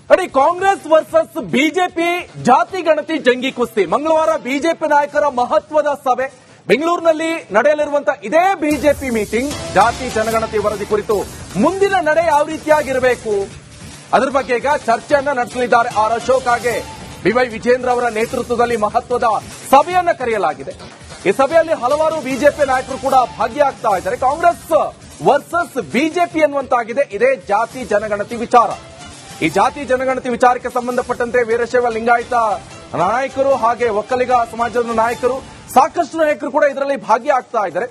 ನೋಡಿ, Congress versus BJP ಜಾತಿ ಗಣತಿ ಜಂಗಿ ಕುಸ್ತಿ. ಮಂಗಳವಾರ ಬಿಜೆಪಿ ನಾಯಕರ ಮಹತ್ವದ ಸಭೆ ಬೆಂಗಳೂರಿನಲ್ಲಿ ನಡೆಯಲಿರುವಂತಹ ಇದೇ ಬಿಜೆಪಿ ಮೀಟಿಂಗ್ ಜಾತಿ ಜನಗಣತಿ ವರದಿ ಕುರಿತು ಮುಂದಿನ ನಡೆ ಯಾವ ರೀತಿಯಾಗಿರಬೇಕು ಅದರ ಬಗ್ಗೆ ಈಗ ಚರ್ಚೆಯನ್ನ ನಡೆಸಲಿದ್ದಾರೆ ಆರ್ ಅಶೋಕ್. ಹಾಗೆ ಬಿವೈ ವಿಜೇಂದ್ರ ಅವರ ನೇತೃತ್ವದಲ್ಲಿ ಮಹತ್ವದ ಸಭೆಯನ್ನ ಕರೆಯಲಾಗಿದೆ. ಈ ಸಭೆಯಲ್ಲಿ ಹಲವಾರು ಬಿಜೆಪಿ ನಾಯಕರು ಕೂಡ ಭಾಗಿಯಾಗ್ತಾ ಇದ್ದಾರೆ. ಕಾಂಗ್ರೆಸ್ ವರ್ಸಸ್ ಬಿಜೆಪಿ ಅನ್ನುವಂತಾಗಿದೆ ಇದೇ ಜಾತಿ ಜನಗಣತಿ ವಿಚಾರ. ಈ ಜಾತಿ ಜನಗಣತಿ ವಿಚಾರಕ್ಕೆ ಸಂಬಂಧಪಟ್ಟಂತೆ ವೀರಶೈವ ಲಿಂಗಾಯತ ನಾಯಕರು ಹಾಗೆ ಒಕ್ಕಲಿಗ ಸಮಾಜದ ನಾಯಕರು ಸಾಕಷ್ಟು ನಾಯಕರು ಕೂಡ ಇದರಲ್ಲಿ ಭಾಗಿಯಾಗ್ತಾ ಇದ್ದಾರೆ.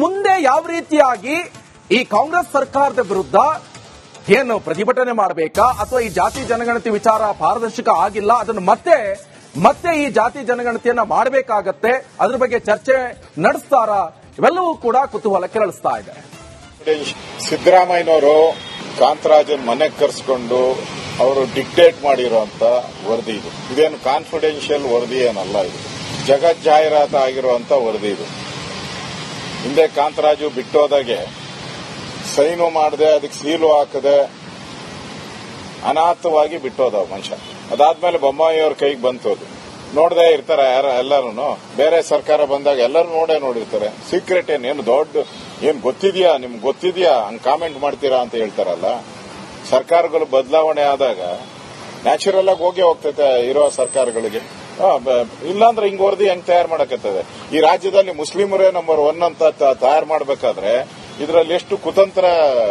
ಮುಂದೆ ಯಾವ ರೀತಿಯಾಗಿ ಈ ಕಾಂಗ್ರೆಸ್ ಸರ್ಕಾರದ ವಿರುದ್ಧ ಏನು ಪ್ರತಿಭಟನೆ ಮಾಡಬೇಕಾ ಅಥವಾ ಈ ಜಾತಿ ಜನಗಣತಿ ವಿಚಾರ ಪಾರದರ್ಶಕ ಆಗಿಲ್ಲ, ಅದನ್ನು ಮತ್ತೆ ಈ ಜಾತಿ ಜನಗಣತಿಯನ್ನ ಮಾಡಬೇಕಾಗತ್ತೆ, ಅದ್ರ ಬಗ್ಗೆ ಚರ್ಚೆ ನಡೆಸ್ತಾರ, ಇವೆಲ್ಲವೂ ಕೂಡ ಕುತೂಹಲ ಕೆರಳಿಸ್ತಾ ಇದೆ. ಸಿದ್ದರಾಮಯ್ಯನವರು ಕಾಂತರಾಜನ್ ಮನೆಗೆ ಕರೆಸ್ಕೊಂಡು ಅವರು ಡಿಕ್ಟೇಟ್ ಮಾಡಿರುವಂತ ವರದಿ ಇದು. ಇದೇನು ಕಾನ್ಫಿಡೆನ್ಷಿಯಲ್ ವರದಿ ಏನಲ್ಲ, ಇದು ಜಗತ್ ಜಾಹೀರಾತು ಆಗಿರುವಂತ ವರದಿ ಇದು. ಹಿಂದೆ ಕಾಂತರಾಜು ಬಿಟ್ಟೋದಾಗೆ ಸೈನು ಮಾಡದೆ ಅದಕ್ಕೆ ಸೀಲು ಹಾಕದೆ ಅನಾಥವಾಗಿ ಬಿಟ್ಟೋದ ಮನುಷ್ಯ. ಅದಾದ್ಮೇಲೆ ಬೊಮ್ಮಾಯಿಯವ್ರ ಕೈಗೆ ಬಂತೋದು. ನೋಡದೆ ಇರ್ತಾರೆ ಎಲ್ಲರೂ. ಬೇರೆ ಸರ್ಕಾರ ಬಂದಾಗ ಎಲ್ಲರೂ ನೋಡಿರ್ತಾರೆ. ಸೀಕ್ರೆಟ್ ಏನೇನು ದೊಡ್ಡ ಏನ್ ಗೊತ್ತಿದ್ಯಾ, ನಿಮ್ಗೆ ಗೊತ್ತಿದ್ಯಾ ಹಂಗ್ ಕಾಮೆಂಟ್ ಮಾಡ್ತೀರಾ ಅಂತ ಹೇಳ್ತಾರಲ್ಲ. ಸರ್ಕಾರಗಳು ಬದಲಾವಣೆ ಆದಾಗ ನ್ಯಾಚುರಲ್ ಆಗಿ ಹೋಗ್ತೈತೆ ಇರೋ ಸರ್ಕಾರಗಳಿಗೆ. ಇಲ್ಲಾಂದ್ರೆ ಹಿಂಗ್ ವರದಿ ಹೆಂಗ್ ತಯಾರು ಮಾಡಕತ್ತದೆ? ಈ ರಾಜ್ಯದಲ್ಲಿ ಮುಸ್ಲಿಮರೇ ನಂಬರ್ 1 ಅಂತ ತಯಾರು ಮಾಡಬೇಕಾದ್ರೆ ಇದರಲ್ಲಿ ಎಷ್ಟು ಕುತಂತ್ರ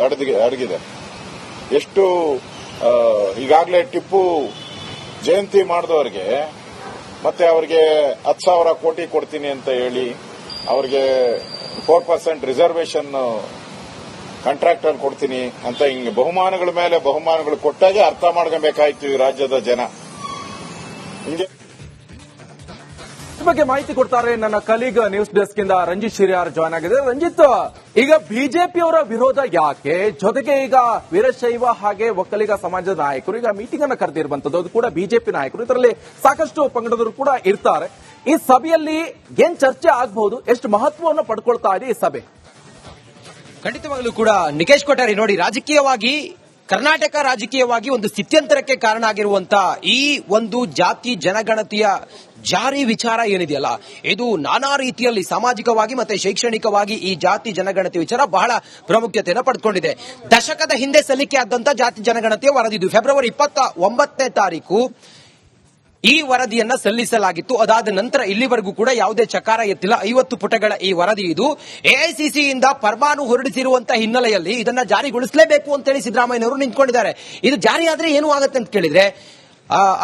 ಅಡಗಿದೆ, ಎಷ್ಟು ಈಗಾಗಲೇ ಟಿಪ್ಪು ಜಯಂತಿ ಮಾಡಿದವರಿಗೆ ಮತ್ತೆ ಅವರಿಗೆ 10,000 ಕೋಟಿ ಕೊಡ್ತೀನಿ ಅಂತ ಹೇಳಿ ಅವರಿಗೆ 4% ರಿಸರ್ವೇಶನ್ ಕಾಂಟ್ರಾಕ್ಟರ್ ಕೊಡ್ತೀನಿ ಅಂತ ಹಿಂಗೆ ಬಹುಮಾನಗಳ ಮೇಲೆ ಬಹುಮಾನಗಳು ಕೊಟ್ಟಾಗೆ ಅರ್ಥ ಮಾಡ್ಕೊಬೇಕಾಯ್ತು ಈ ರಾಜ್ಯದ ಜನ. ಹಿಂಗೆ ಬಗ್ಗೆ ಮಾಹಿತಿ ಕೊಡ್ತಾರೆ ನನ್ನ ಕಲೀಗ್ ನ್ಯೂಸ್ ಡೆಸ್ಕ್ ಇಂದ ರಂಜಿತ್ ಶಿರಿಯಾರ್ ಜಾಯ್ನ್ ಆಗಿದ್ದಾರೆ. ರಂಜಿತ್, ಈಗ ಬಿಜೆಪಿಯವರ ವಿರೋಧ ಯಾಕೆ? ಜೊತೆಗೆ ಈಗ ವೀರಶೈವ ಹಾಗೆ ಒಕ್ಕಲಿಗ ಸಮಾಜದ ನಾಯಕರು ಈಗ ಮೀಟಿಂಗ್ ಅನ್ನು ಕರೆದಿರುವಂತದ್ದು, ಅದು ಕೂಡ ಬಿಜೆಪಿ ನಾಯಕರು. ಇದರಲ್ಲಿ ಸಾಕಷ್ಟು ಪಂಗಡದರು ಕೂಡ ಇರ್ತಾರೆ. ಈ ಸಭೆಯಲ್ಲಿ ಏನ್ ಚರ್ಚೆ ಆಗಬಹುದು, ಎಷ್ಟು ಮಹತ್ವವನ್ನು ಪಡ್ಕೊಳ್ತಾ ಇದೆ ಈ ಸಭೆ? ಖಂಡಿತವಾಗಲೂ ಕೂಡ ನಿಕೇಶ್ ಕೊಠಾರಿ, ನೋಡಿ, ರಾಜಕೀಯವಾಗಿ ಕರ್ನಾಟಕ ರಾಜಕೀಯವಾಗಿ ಒಂದು ಸ್ಥಿತ್ಯಂತರಕ್ಕೆ ಕಾರಣ ಆಗಿರುವಂತ ಈ ಒಂದು ಜಾತಿ ಜನಗಣತಿಯ ಜಾರಿ ವಿಚಾರ ಏನಿದೆಯಲ್ಲ, ಇದು ನಾನಾ ರೀತಿಯಲ್ಲಿ ಸಾಮಾಜಿಕವಾಗಿ ಮತ್ತೆ ಶೈಕ್ಷಣಿಕವಾಗಿ ಈ ಜಾತಿ ಜನಗಣತಿ ವಿಚಾರ ಬಹಳ ಪ್ರಾಮುಖ್ಯತೆಯನ್ನು ಪಡೆದುಕೊಂಡಿದೆ. ದಶಕದ ಹಿಂದೆ ಸಲ್ಲಿಕೆ ಆದಂತ ಜಾತಿ ಜನಗಣತಿಯ ವರದಿದು ಫೆಬ್ರವರಿ 29ನೇ ತಾರೀಕು ಈ ವರದಿಯನ್ನ ಸಲ್ಲಿಸಲಾಗಿತ್ತು. ಅದಾದ ನಂತರ ಇಲ್ಲಿವರೆಗೂ ಕೂಡ ಯಾವುದೇ ಚಕಾರ ಎತ್ತಿಲ್ಲ. 50 ಪುಟಗಳ ಈ ವರದಿ ಇದು. ಎಐಸಿಸಿಯಿಂದ ಫರ್ಮಾನು ಹೊರಡಿಸಿರುವಂತಹ ಹಿನ್ನೆಲೆಯಲ್ಲಿ ಇದನ್ನ ಜಾರಿಗೊಳಿಸಲೇಬೇಕು ಅಂತೇಳಿ ಸಿದ್ದರಾಮಯ್ಯನವರು ನಿಂತ್ಕೊಂಡಿದ್ದಾರೆ. ಇದು ಜಾರಿ ಆದ್ರೆ ಏನು ಆಗುತ್ತೆ ಅಂತ ಕೇಳಿದ್ರೆ,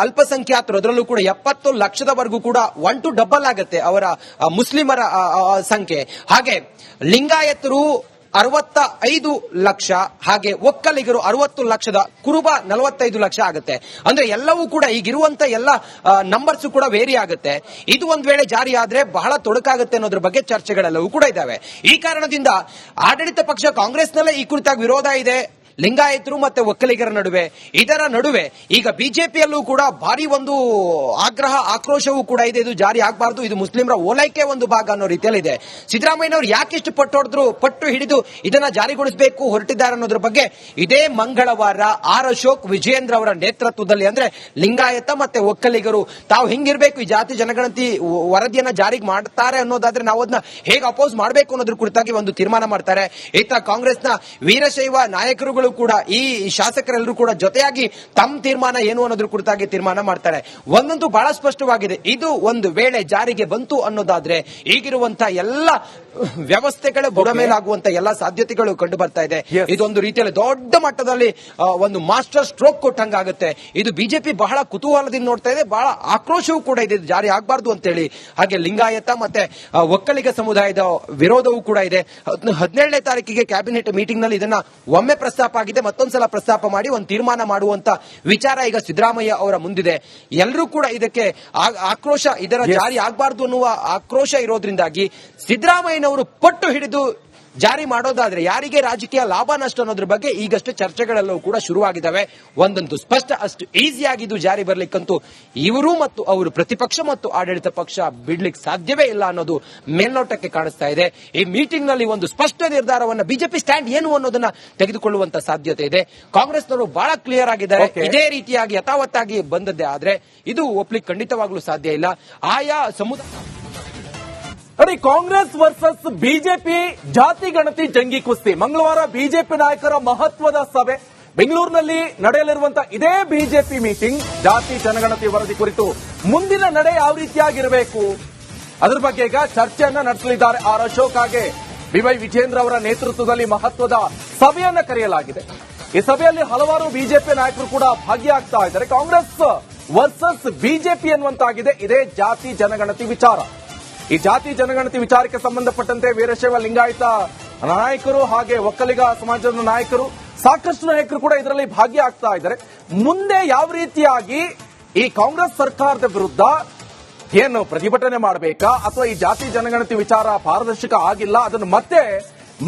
ಅಲ್ಪಸಂಖ್ಯಾತರು ಅದರಲ್ಲೂ ಕೂಡ 70 ಲಕ್ಷದವರೆಗೂ ಕೂಡ 1 to ಡಬಲ್ ಆಗುತ್ತೆ ಅವರ ಮುಸ್ಲಿಮರ ಸಂಖ್ಯೆ. ಹಾಗೆ ಲಿಂಗಾಯತರು 65 ಲಕ್ಷ, ಹಾಗೆ ಒಕ್ಕಲಿಗರು 60 ಲಕ್ಷದ ಕುರುಬ 45 ಲಕ್ಷ ಆಗುತ್ತೆ. ಅಂದ್ರೆ ಎಲ್ಲವೂ ಕೂಡ ಈಗಿರುವಂತ ಎಲ್ಲ ನಂಬರ್ಸ್ ಕೂಡ ವೇರಿ ಆಗುತ್ತೆ. ಇದು ಒಂದ್ ವೇಳೆ ಜಾರಿ ಆದ್ರೆ ಬಹಳ ತೊಡಕಾಗುತ್ತೆ ಅನ್ನೋದ್ರ ಬಗ್ಗೆ ಚರ್ಚೆಗಳೆಲ್ಲವೂ ಕೂಡ ಇದಾವೆ. ಈ ಕಾರಣದಿಂದ ಆಡಳಿತ ಪಕ್ಷ ಕಾಂಗ್ರೆಸ್ನಲ್ಲೇ ಈ ಕುರಿತಾಗಿ ವಿರೋಧ ಇದೆ ಲಿಂಗಾಯತರು ಮತ್ತೆ ಒಕ್ಕಲಿಗರ ನಡುವೆ. ಇದರ ನಡುವೆ ಈಗ ಬಿಜೆಪಿಯಲ್ಲೂ ಕೂಡ ಭಾರಿ ಒಂದು ಆಗ್ರಹ ಆಕ್ರೋಶವೂ ಕೂಡ ಇದೆ. ಇದು ಜಾರಿ ಆಗಬಾರದು, ಇದು ಮುಸ್ಲಿಮರ ಓಲೈಕೆ ಒಂದು ಭಾಗ ಅನ್ನೋ ರೀತಿಯಲ್ಲಿ ಇದೆ. ಸಿದ್ದರಾಮಯ್ಯನವರು ಯಾಕೆಷ್ಟು ಪಟ್ಟು ಹಿಡಿದು ಇದನ್ನ ಜಾರಿಗೊಳಿಸಬೇಕು ಹೊರಟಿದ್ದಾರೆ ಅನ್ನೋದ್ರ ಬಗ್ಗೆ ಇದೇ ಮಂಗಳವಾರ ಆರ್ ಅಶೋಕ್ ವಿಜೇಂದ್ರ ಅವರ ನೇತೃತ್ವದಲ್ಲಿ, ಅಂದ್ರೆ ಲಿಂಗಾಯತ ಮತ್ತೆ ಒಕ್ಕಲಿಗರು ತಾವು ಹಿಂಗಿರ್ಬೇಕು, ಈ ಜಾತಿ ಜನಗಣತಿ ವರದಿಯನ್ನ ಜಾರಿಗೆ ಮಾಡ್ತಾರೆ ಅನ್ನೋದಾದ್ರೆ ನಾವು ಅದನ್ನ ಹೇಗೆ ಅಪೋಸ್ ಮಾಡಬೇಕು ಅನ್ನೋದ್ರ ಕುರಿತಾಗಿ ಒಂದು ತೀರ್ಮಾನ ಮಾಡ್ತಾರೆ. ಇತ್ತ ಕಾಂಗ್ರೆಸ್ನ ವೀರಶೈವ ನಾಯಕರುಗಳು ಕೂಡ ಈ ಶಾಸಕರೆಲ್ಲರೂ ಕೂಡ ಜೊತೆಯಾಗಿ ತಮ್ಮ ತೀರ್ಮಾನ ಏನು ಅನ್ನೋದ್ರ ಕುರಿತಾಗಿ ತೀರ್ಮಾನ ಮಾಡ್ತಾರೆ. ಒಂದೊಂದು ಬಹಳ ಸ್ಪಷ್ಟವಾಗಿದೆ, ಇದು ಒಂದು ವೇಳೆ ಜಾರಿಗೆ ಬಂತು ಅನ್ನೋದಾದ್ರೆ ಈಗಿರುವಂತಹ ಎಲ್ಲ ವ್ಯವಸ್ಥೆಗಳ ಬುಡ ಮೇಲಾಗುವಂತ ಎಲ್ಲ ಸಾಧ್ಯತೆಗಳು ಕಂಡು ಬರ್ತಾ ಇದೆ. ಇದೊಂದು ರೀತಿಯಲ್ಲಿ ದೊಡ್ಡ ಮಟ್ಟದಲ್ಲಿ ಒಂದು ಮಾಸ್ಟರ್ ಸ್ಟ್ರೋಕ್ ಕೊಟ್ಟಂಗಾಗುತ್ತೆ. ಇದು ಬಿಜೆಪಿ ಬಹಳ ಕುತೂಹಲದಿಂದ ನೋಡ್ತಾ ಇದೆ, ಬಹಳ ಆಕ್ರೋಶವೂ ಕೂಡ ಇದೆ ಜಾರಿ ಆಗಬಾರ್ದು ಅಂತೇಳಿ. ಹಾಗೆ ಲಿಂಗಾಯತ ಮತ್ತೆ ಒಕ್ಕಲಿಗ ಸಮುದಾಯದ ವಿರೋಧವೂ ಕೂಡ ಇದೆ. 17ನೇ ತಾರೀಕಿಗೆ ಕ್ಯಾಬಿನೆಟ್ ಮೀಟಿಂಗ್ ನಲ್ಲಿ ಇದನ್ನ ಒಮ್ಮೆ ಪ್ರಸ್ತಾಪ ಆಗಿದೆ, ಮತ್ತೊಂದ್ಸಲ ಪ್ರಸ್ತಾಪ ಮಾಡಿ ಒಂದು ತೀರ್ಮಾನ ಮಾಡುವಂತ ವಿಚಾರ ಈಗ ಸಿದ್ದರಾಮಯ್ಯ ಅವರ ಮುಂದಿದೆ. ಎಲ್ಲರೂ ಕೂಡ ಇದಕ್ಕೆ ಆಕ್ರೋಶ, ಇದರ ಜಾರಿ ಆಗಬಾರ್ದು ಅನ್ನುವ ಆಕ್ರೋಶ ಇರೋದ್ರಿಂದಾಗಿ ಸಿದ್ದರಾಮಯ್ಯನವರು ಪಟ್ಟು ಹಿಡಿದು ಜಾರಿ ಮಾಡೋದಾದ್ರೆ ಯಾರಿಗೆ ರಾಜಕೀಯ ಲಾಭ ನಷ್ಟ ಅನ್ನೋದ್ರ ಬಗ್ಗೆ ಈಗಷ್ಟೇ ಚರ್ಚೆಗಳೆಲ್ಲವೂ ಕೂಡ ಶುರುವಾಗಿದ್ದಾವೆ. ಒಂದಂತೂ ಸ್ಪಷ್ಟ, ಅಷ್ಟು ಈಸಿಯಾಗಿದ್ದು ಜಾರಿ ಬರ್ಲಿಕ್ಕಂತೂ ಇವರು ಮತ್ತು ಅವರು ಪ್ರತಿಪಕ್ಷ ಮತ್ತು ಆಡಳಿತ ಪಕ್ಷ ಬಿಡ್ಲಿಕ್ಕೆ ಸಾಧ್ಯವೇ ಇಲ್ಲ ಅನ್ನೋದು ಮೇಲ್ನೋಟಕ್ಕೆ ಕಾಣಿಸ್ತಾ ಇದೆ. ಈ ಮೀಟಿಂಗ್ ನಲ್ಲಿ ಒಂದು ಸ್ಪಷ್ಟ ನಿರ್ಧಾರವನ್ನ ಬಿಜೆಪಿ ಸ್ಟ್ಯಾಂಡ್ ಏನು ಅನ್ನೋದನ್ನ ತೆಗೆದುಕೊಳ್ಳುವಂತ ಸಾಧ್ಯತೆ ಇದೆ. ಕಾಂಗ್ರೆಸ್ನವರು ಬಹಳ ಕ್ಲಿಯರ್ ಆಗಿದ್ದಾರೆ. ಇದೇ ರೀತಿಯಾಗಿ ಯಥಾವತ್ತಾಗಿ ಬಂದದ್ದೇ ಆದ್ರೆ ಇದು ಒಪ್ಲಿಕ್ಕೆ ಖಂಡಿತವಾಗ್ಲೂ ಸಾಧ್ಯ ಇಲ್ಲ. ಆಯಾ ಸಮುದಾಯ ನೋಡಿ, ಕಾಂಗ್ರೆಸ್ ವರ್ಸಸ್ ಬಿಜೆಪಿ ಜಾತಿ ಗಣತಿ ಜಂಗಿ ಕುಸ್ತಿ. ಮಂಗಳವಾರ ಬಿಜೆಪಿ ನಾಯಕರ ಮಹತ್ವದ ಸಭೆ ಬೆಂಗಳೂರಿನಲ್ಲಿ ನಡೆಯಲಿರುವಂತಹ ಇದೇ ಬಿಜೆಪಿ ಮೀಟಿಂಗ್ ಜಾತಿ ಜನಗಣತಿ ವರದಿ ಕುರಿತು ಮುಂದಿನ ನಡೆ ಯಾವ ರೀತಿಯಾಗಿರಬೇಕು ಅದ್ರ ಬಗ್ಗೆ ಈಗ ಚರ್ಚೆಯನ್ನ ನಡೆಸಲಿದ್ದಾರೆ ಆರ್ ಅಶೋಕ್. ಹಾಗೆ ಬಿವೈ ವಿಜೇಂದ್ರ ಅವರ ನೇತೃತ್ವದಲ್ಲಿ ಮಹತ್ವದ ಸಭೆಯನ್ನ ಕರೆಯಲಾಗಿದೆ. ಈ ಸಭೆಯಲ್ಲಿ ಹಲವಾರು ಬಿಜೆಪಿ ನಾಯಕರು ಕೂಡ ಭಾಗಿಯಾಗ್ತಾ ಇದ್ದಾರೆ. ಕಾಂಗ್ರೆಸ್ ವರ್ಸಸ್ ಬಿಜೆಪಿ ಅನ್ನುವಂತಾಗಿದೆ ಇದೇ ಜಾತಿ ಜನಗಣತಿ ವಿಚಾರ. ಈ ಜಾತಿ ಜನಗಣತಿ ವಿಚಾರಕ್ಕೆ ಸಂಬಂಧಪಟ್ಟಂತೆ ವೀರಶೈವ ಲಿಂಗಾಯತ ನಾಯಕರು ಹಾಗೆ ಒಕ್ಕಲಿಗ ಸಮಾಜದ ನಾಯಕರು, ಸಾಕಷ್ಟು ನಾಯಕರು ಕೂಡ ಇದರಲ್ಲಿ ಭಾಗಿಯಾಗ್ತಾ ಇದ್ದಾರೆ. ಮುಂದೆ ಯಾವ ರೀತಿಯಾಗಿ ಈ ಕಾಂಗ್ರೆಸ್ ಸರ್ಕಾರದ ವಿರುದ್ಧ ಏನು ಪ್ರತಿಭಟನೆ ಮಾಡಬೇಕಾ ಅಥವಾ ಈ ಜಾತಿ ಜನಗಣತಿ ವಿಚಾರ ಪಾರದರ್ಶಕ ಆಗಿಲ್ಲ, ಅದನ್ನು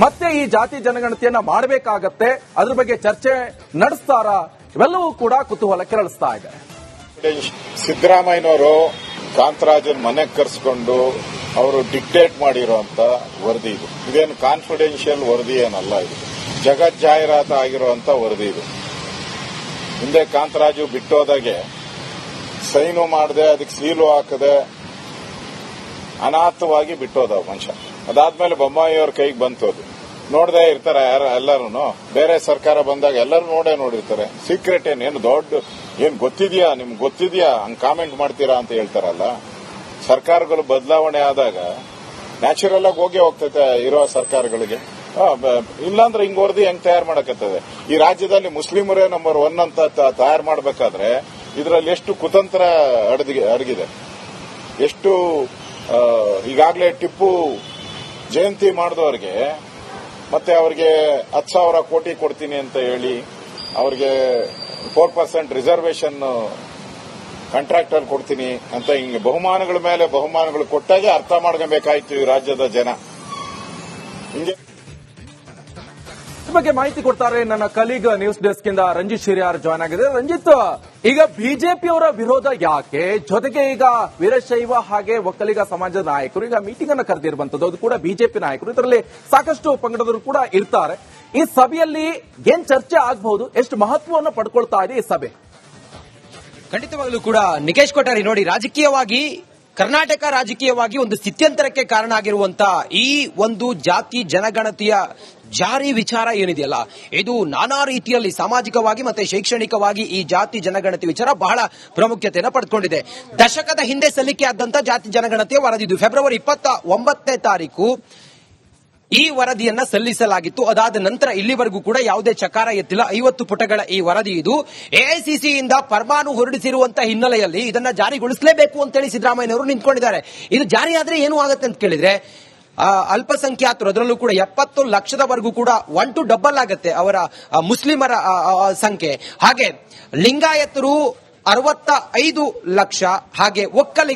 ಮತ್ತೆ ಈ ಜಾತಿ ಜನಗಣತಿಯನ್ನ ಮಾಡಬೇಕಾಗತ್ತೆ, ಅದ್ರ ಬಗ್ಗೆ ಚರ್ಚೆ ನಡೆಸ್ತಾರ, ಇವೆಲ್ಲವೂ ಕೂಡ ಕುತೂಹಲ ಕೆರಳಿಸ್ತಾ ಇದೆ. ಸಿದ್ದರಾಮಯ್ಯನವರು ಕಾಂತರಾಜನ್ ಮನೆಗೆ ಕರೆಸ್ಕೊಂಡು ಅವರು ಡಿಕ್ಟೇಟ್ ಮಾಡಿರುವಂತ ವರದಿ ಇದು. ಇದೇನು ಕಾನ್ಫಿಡೆನ್ಷಿಯಲ್ ವರದಿ ಏನಲ್ಲ, ಇದು ಜಗತ್ ಜಾಹೀರಾತು ಆಗಿರುವಂತ ವರದಿ ಇದು. ಹಿಂದೆ ಕಾಂತರಾಜು ಬಿಟ್ಟೋದಾಗೆ ಸೈನು ಮಾಡದೆ ಅದಕ್ಕೆ ಸೀಲು ಹಾಕದೆ ಅನಾಥವಾಗಿ ಬಿಟ್ಟೋದ ಮನುಷ್ಯ. ಅದಾದ್ಮೇಲೆ ಬೊಮ್ಮಾಯಿ ಅವ್ರ ಕೈಗೆ ಬಂತು. ಅದು ನೋಡದೆ ಇರ್ತಾರೆ ಎಲ್ಲರೂ. ಬೇರೆ ಸರ್ಕಾರ ಬಂದಾಗ ಎಲ್ಲರೂ ನೋಡಿರ್ತಾರೆ. ಸೀಕ್ರೆಟ್ ಏನು ದೊಡ್ಡ ಏನ್ ಗೊತ್ತಿದ್ಯಾ, ನಿಮ್ಗೆ ಗೊತ್ತಿದ್ಯಾ ಹಂಗ್ ಕಾಮೆಂಟ್ ಮಾಡ್ತೀರಾ ಅಂತ ಹೇಳ್ತಾರಲ್ಲ. ಸರ್ಕಾರಗಳು ಬದಲಾವಣೆ ಆದಾಗ ನ್ಯಾಚುರಲ್ ಆಗಿ ಹೋಗ್ತೈತೆ ಇರೋ ಸರ್ಕಾರಗಳಿಗೆ. ಇಲ್ಲಾಂದ್ರೆ ಹಿಂಗ್ ವರದಿ ಹೆಂಗ್ ತಯಾರು ಮಾಡಕತ್ತದೆ? ಈ ರಾಜ್ಯದಲ್ಲಿ ಮುಸ್ಲಿಮರೇ ನಂಬರ್ 1 ಅಂತ ತಯಾರು ಮಾಡಬೇಕಾದ್ರೆ ಇದರಲ್ಲಿ ಎಷ್ಟು ಕುತಂತ್ರ ಅಡಗಿದೆ, ಎಷ್ಟು ಈಗಾಗಲೇ ಟಿಪ್ಪು ಜಯಂತಿ ಮಾಡಿದವ್ರಿಗೆ ಮತ್ತೆ ಅವ್ರಿಗೆ 10,000 ಕೋಟಿ ಕೊಡ್ತೀನಿ ಅಂತ ಹೇಳಿ ಅವ್ರಿಗೆ 4% ರಿಸರ್ವೇಶನ್ ಕಾಂಟ್ರಾಕ್ಟರ್ ಕೊಡ್ತೀನಿ ಅಂತ ಹಿಂಗೆ ಬಹುಮಾನಗಳ ಮೇಲೆ ಬಹುಮಾನಗಳು ಕೊಟ್ಟಾಗೆ ಅರ್ಥ ಮಾಡ್ಕೊಬೇಕಾಯ್ತು ಈ ರಾಜ್ಯದ ಜನ. ಹಿಂಗೆ ಬಗ್ಗೆ ಮಾಹಿತಿ ಕೊಡ್ತಾರೆ ನನ್ನ ಕಲೀಗ್ ನ್ಯೂಸ್ ಡೆಸ್ಕ್ ಇಂದ ರಂಜಿತ್ ಶಿರಿಯಾರ್ ಜಾಯ್ನ್ ಆಗಿದೆ. ರಂಜಿತ್, ಈಗ ಬಿಜೆಪಿಯವರ ವಿರೋಧ ಯಾಕೆ? ಜೊತೆಗೆ ಈಗ ವೀರಶೈವ ಹಾಗೆ ಒಕ್ಕಲಿಗ ಸಮಾಜದ ನಾಯಕರು ಈಗ ಮೀಟಿಂಗ್ ಅನ್ನು ಕರೆದಿರುವಂತದ್ದು, ಅದು ಕೂಡ ಬಿಜೆಪಿ ನಾಯಕರು. ಇದರಲ್ಲಿ ಸಾಕಷ್ಟು ಪಂಗಡದರು ಕೂಡ ಇರ್ತಾರೆ. ಈ ಸಭೆಯಲ್ಲಿ ಏನ್ ಚರ್ಚೆ ಆಗಬಹುದು? ಎಷ್ಟು ಮಹತ್ವವನ್ನು ಪಡ್ಕೊಳ್ತಾ ಇದೆ ಈ ಸಭೆ? ಖಂಡಿತವಾಗಲೂ ಕೂಡ ನಿಕೇಶ್ ಕೊಠಾರಿ, ನೋಡಿ, ಕರ್ನಾಟಕ ರಾಜಕೀಯವಾಗಿ ಒಂದು ಸ್ಥಿತ್ಯಂತರಕ್ಕೆ ಕಾರಣ ಆಗಿರುವಂತ ಈ ಒಂದು ಜಾತಿ ಜನಗಣತಿಯ ಜಾರಿ ವಿಚಾರ ಏನಿದೆಯಲ್ಲ, ಇದು ನಾನಾ ರೀತಿಯಲ್ಲಿ ಸಾಮಾಜಿಕವಾಗಿ ಮತ್ತೆ ಶೈಕ್ಷಣಿಕವಾಗಿ ಈ ಜಾತಿ ಜನಗಣತಿ ವಿಚಾರ ಬಹಳ ಪ್ರಾಮುಖ್ಯತೆಯನ್ನು ಪಡೆದುಕೊಂಡಿದೆ. ದಶಕದ ಹಿಂದೆ ಸಲ್ಲಿಕೆಯಾದಂತಹ ಜಾತಿ ಜನಗಣತಿಯ ವರದಿದು ಫೆಬ್ರವರಿ 29ನೇ ತಾರೀಕು ಈ ವರದಿಯನ್ನ ಸಲ್ಲಿಸಲಾಗಿತ್ತು. ಅದಾದ ನಂತರ ಇಲ್ಲಿವರೆಗೂ ಕೂಡ ಯಾವುದೇ ಚಕಾರ ಎತ್ತಿಲ್ಲ. 50 ಪುಟಗಳ ಈ ವರದಿ ಇದು. ಎಐಸಿಸಿಯಿಂದ ಫರ್ಮಾನು ಹೊರಡಿಸಿರುವಂತಹ ಹಿನ್ನೆಲೆಯಲ್ಲಿ ಇದನ್ನ ಜಾರಿಗೊಳಿಸಲೇಬೇಕು ಅಂತೇಳಿ ಸಿದ್ದರಾಮಯ್ಯನವರು ನಿಂತ್ಕೊಂಡಿದ್ದಾರೆ. ಇದು ಜಾರಿ ಆದ್ರೆ ಏನು ಆಗುತ್ತೆ ಅಂತ ಕೇಳಿದ್ರೆ, ಅಲ್ಪಸಂಖ್ಯಾತರು, ಅದರಲ್ಲೂ ಕೂಡ 70 ಲಕ್ಷದವರೆಗೂ ಕೂಡ 1 to ಡಬಲ್ ಆಗುತ್ತೆ ಅವರ ಮುಸ್ಲಿಮರ ಸಂಖ್ಯೆ. ಹಾಗೆ ಲಿಂಗಾಯತರು 65 ಲಕ್ಷ, ಹಾಗೆ ಒಕ್ಕಲಿಗರು